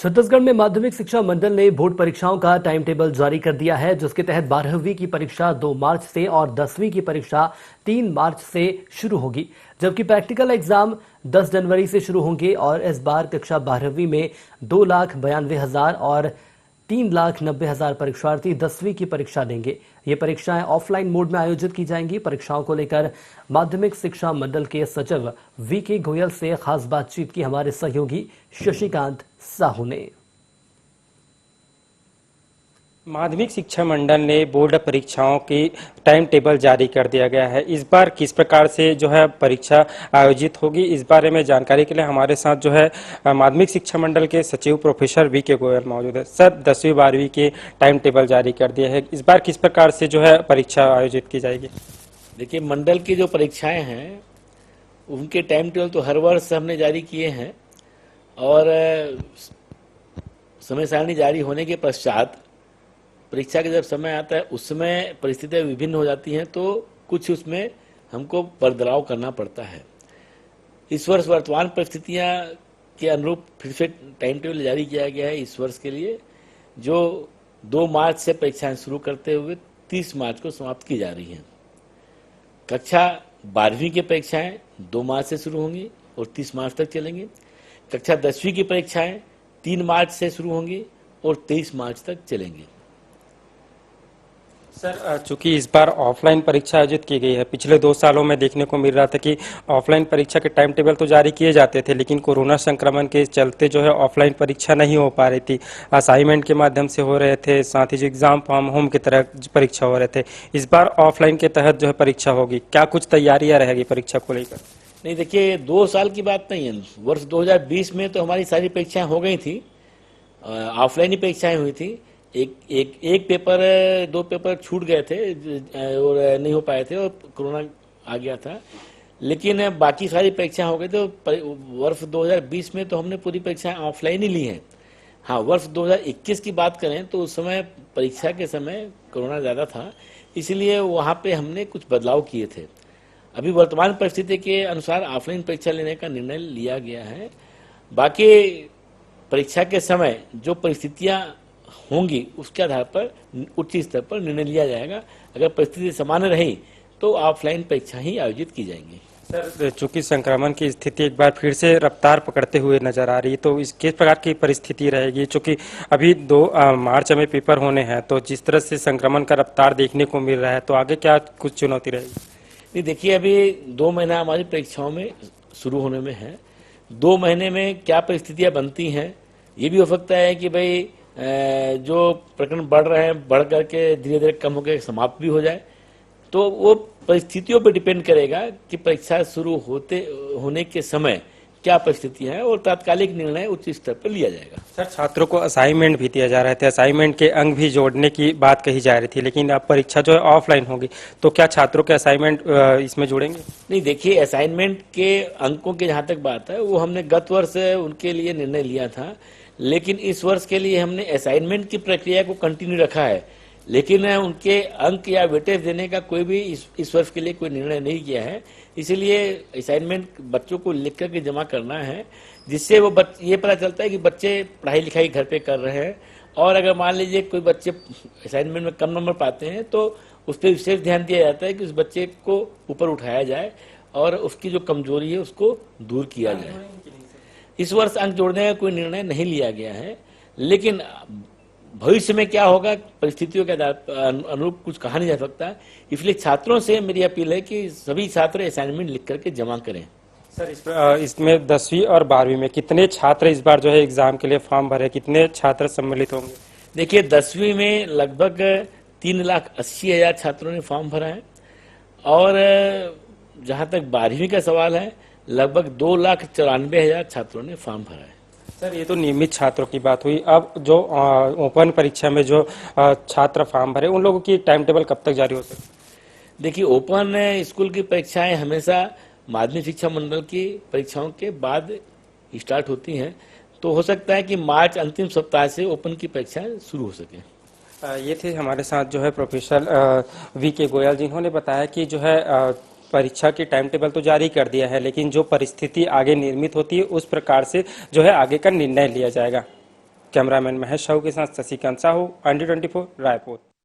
छत्तीसगढ़ में माध्यमिक शिक्षा मंडल ने बोर्ड परीक्षाओं का टाइम टेबल जारी कर दिया है, जिसके तहत 12वीं की परीक्षा 2 मार्च से और 10वीं की परीक्षा 3 मार्च से शुरू होगी, जबकि प्रैक्टिकल एग्जाम 10 जनवरी से शुरू होंगे। और इस बार कक्षा 12वीं में 2,92,000 और 3,90,000 परीक्षार्थी 10वीं की परीक्षा देंगे। ये परीक्षाएं ऑफलाइन मोड में आयोजित की जाएंगी। परीक्षाओं को लेकर माध्यमिक शिक्षा मंडल के सचिव वीके गोयल से खास बातचीत की हमारे सहयोगी शशिकांत साहू ने। माध्यमिक शिक्षा मंडल ने बोर्ड परीक्षाओं की टाइम टेबल जारी कर दिया गया है। इस बार किस प्रकार से जो है परीक्षा आयोजित होगी, इस बारे में जानकारी के लिए हमारे साथ जो है माध्यमिक शिक्षा मंडल के सचिव प्रोफेसर वीके गोयल मौजूद है। सर, 10वीं 12वीं के टाइम टेबल जारी कर दिया है, इस बार किस प्रकार से जो है परीक्षा आयोजित की जाएगी? देखिए, मंडल की जो परीक्षाएं हैं उनके टाइम टेबल तो हर वर्ष हमने जारी किए हैं और समय सारणी जारी होने के पश्चात परीक्षा का जब समय आता है उस समय परिस्थितियां विभिन्न हो जाती हैं, तो कुछ उसमें हमको बदलाव करना पड़ता है। इस वर्ष वर्तमान परिस्थितियां के अनुरूप फिर से टाइम टेबल जारी किया गया है इस वर्ष के लिए, जो 2 मार्च से परीक्षाएं शुरू करते हुए 30 मार्च को समाप्त की जा रही हैं। कक्षा 12वीं की परीक्षाएं 2 मार्च से शुरू होंगी और 30 मार्च तक चलेंगी। कक्षा 10वीं की परीक्षाएं 3 मार्च से शुरू होंगी और 23 मार्च तक चलेंगी। सर, चूंकि इस बार ऑफलाइन परीक्षा आयोजित की गई है, पिछले 2 सालों में देखने को मिल रहा था कि ऑफलाइन परीक्षा के टाइम टेबल तो जारी किए जाते थे, लेकिन कोरोना संक्रमण के चलते जो है ऑफलाइन परीक्षा नहीं हो पा रही थी। असाइनमेंट के माध्यम से हो रहे थे, साथ ही जो एग्जाम फ्रॉम होम की तरह परीक्षा हो रहे थे। इस बार ऑफलाइन के तहत जो है परीक्षा होगी, क्या कुछ तैयारियां रहेगी परीक्षा को लेकर? नहीं, देखिए, 2 साल की बात नहीं है। वर्ष 2020 में तो हमारी सारी परीक्षाएं हो गई थी, ऑफलाइन ही परीक्षाएं हुई थी। एक पेपर 2 पेपर छूट गए थे और नहीं हो पाए थे और कोरोना आ गया था, लेकिन बाकी सारी परीक्षाएं हो गई। तो वर्ष 2020 में तो हमने पूरी परीक्षाएं ऑफलाइन ही ली हैं। हाँ, वर्ष 2021 की बात करें तो उस समय परीक्षा के समय कोरोना ज़्यादा था, इसलिए वहाँ पे हमने कुछ बदलाव किए थे। अभी वर्तमान परिस्थिति के अनुसार ऑफलाइन परीक्षा लेने का निर्णय लिया गया है। बाकी परीक्षा के समय जो परिस्थितियां होंगी उसके आधार पर उच्च स्तर पर निर्णय लिया जाएगा। अगर परिस्थिति सामान्य रही तो ऑफलाइन परीक्षा ही आयोजित की जाएंगी। सर, चूंकि संक्रमण की स्थिति एक बार फिर से रफ्तार पकड़ते हुए नजर आ रही है, तो इस किस प्रकार की परिस्थिति रहेगी? चूंकि अभी 2 मार्च में पेपर होने हैं, तो जिस तरह से संक्रमण का रफ्तार देखने को मिल रहा है, तो आगे क्या कुछ चुनौती रहेगी? नहीं, देखिए, अभी 2 महीना हमारी परीक्षाओं में शुरू होने में है। 2 महीने में क्या परिस्थितियां बनती हैं, ये भी हो सकता है कि भाई जो प्रकरण बढ़ रहे हैं बढ़ करके धीरे धीरे कम होकर समाप्त भी हो जाए। तो वो परिस्थितियों पर डिपेंड करेगा कि परीक्षा शुरू होने के समय क्या परिस्थिति है और तात्कालिक निर्णय उच्च स्तर पर लिया जाएगा। सर, छात्रों को असाइनमेंट भी दिया जा रहे थे, असाइनमेंट के अंक भी जोड़ने की बात कही जा रही थी, लेकिन अब परीक्षा जो है ऑफलाइन होगी, तो क्या छात्रों के असाइनमेंट इसमें जुड़ेंगे? नहीं, देखिए, असाइनमेंट के अंकों की जहाँ तक बात है वो हमने गत वर्ष उनके लिए निर्णय लिया था, लेकिन इस वर्ष के लिए हमने असाइनमेंट की प्रक्रिया को कंटिन्यू रखा है, लेकिन उनके अंक या वेटेज देने का कोई भी इस वर्ष के लिए कोई निर्णय नहीं किया है। इसलिए असाइनमेंट बच्चों को लिख करके जमा करना है, जिससे वो ये पता चलता है कि बच्चे पढ़ाई लिखाई घर पे कर रहे हैं। और अगर मान लीजिए कोई बच्चे असाइनमेंट में कम नंबर पाते हैं तो उस पर विशेष ध्यान दिया जाता है कि उस बच्चे को ऊपर उठाया जाए और उसकी जो कमजोरी है उसको दूर किया जाए। इस वर्ष अंक जोड़ने का कोई निर्णय नहीं लिया गया है, लेकिन भविष्य में क्या होगा परिस्थितियों के अनुरूप कुछ कहा नहीं जा सकता। इसलिए छात्रों से मेरी अपील है कि सभी छात्र असाइनमेंट लिख करके जमा करें। सर, इसमें 10वीं और 12वीं में कितने छात्र इस बार जो है एग्जाम के लिए फॉर्म भरे, कितने छात्र सम्मिलित होंगे? देखिए, 10वीं में लगभग 3,80,000 छात्रों ने फॉर्म भरा है और जहां तक 12वीं का सवाल है लगभग 2,94,000 छात्रों ने फॉर्म भरा है। सर, ये तो नियमित छात्रों की बात हुई। अब जो ओपन परीक्षा में जो छात्र फॉर्म भरे, उन लोगों की टाइम टेबल कब तक जारी हो सकती है? देखिए, ओपन स्कूल की परीक्षाएं हमेशा माध्यमिक शिक्षा मंडल की परीक्षाओं के बाद स्टार्ट होती हैं, तो हो सकता है कि मार्च अंतिम सप्ताह से ओपन की परीक्षाएं शुरू हो सकें। ये थे हमारे साथ जो है प्रोफेसर वीके गोयल, जिन्होंने बताया कि जो है परीक्षा की टाइम टेबल तो जारी कर दिया है, लेकिन जो परिस्थिति आगे निर्मित होती है उस प्रकार से जो है आगे का निर्णय लिया जाएगा। कैमरामैन महेश साहू के साथ शशिकांत साहू, ND24 रायपुर।